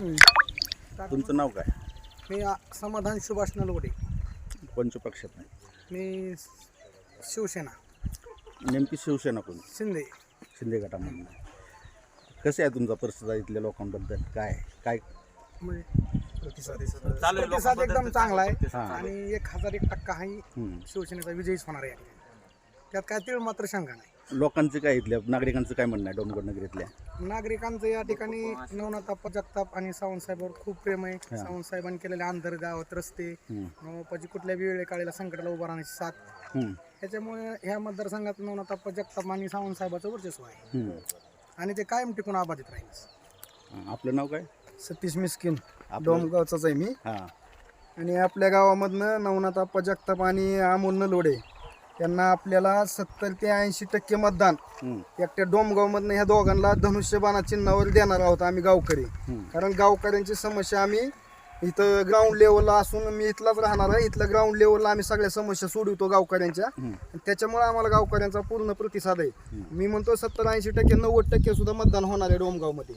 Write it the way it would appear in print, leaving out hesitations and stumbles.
तुमचं नाव काय? मी समाधान सुभाष नलवडे. कोणत्या पक्षात नाही? मी शिवसेना नेमकी शिवसेना कोण? शिंदे गटामधून. कसं आहे तुमचा परिस्थिती इथल्या लोकांबद्दल? काय काय प्रतिसाद एकदम चांगला आहे आणि 1001% हा शिवसेनेचा विजयच होणार आहे. त्यात काय तीळ मात्र शंका नाही. लोकांचं काय, इथल्या नागरिकांचं काय म्हणणं आहे डोंगरगड नगरीतल्या? नागरिकांचं या ठिकाणी नवनाथ जगताप आणि सावंतसाहेबांवर खूप प्रेम आहे. सावंतसाहेबांनी केलेले आंतर गावात रस्ते, नवनाथाची कुठल्या वेळे काळाला संकटाला उभा राहण्याची साथ, त्याच्यामुळे ह्या मतदारसंघात नवनाथ जगताप आणि सावंतसाहेबाचं वर्चस्व आहे आणि ते कायम टिकून अबाधित राहील. आपलं नाव काय? सतीश मिस्किन, डोमगावचाच आहे मी. आणि आपल्या गावामधनं नवनाथ जगताप आणि अमोल नलवडे यांना आपल्याला 70 ते 80% मतदान एकट्या डोमगावमधनं ह्या दोघांना धनुष्यबाणा चिन्हावर देणार आहोत आम्ही गावकरी. कारण गावकऱ्यांची समस्या आम्ही इथं ग्राउंड लेवलला असून मी इथलाच राहणार आहे. इथल्या ग्राउंड लेवलला आम्ही सगळ्या समस्या सोडवतो गावकऱ्यांच्या. त्याच्यामुळे आम्हाला गावकऱ्यांचा पूर्ण प्रतिसाद आहे. मी म्हणतो 70-80%, 90% सुद्धा मतदान होणार आहे डोमगावमध्ये.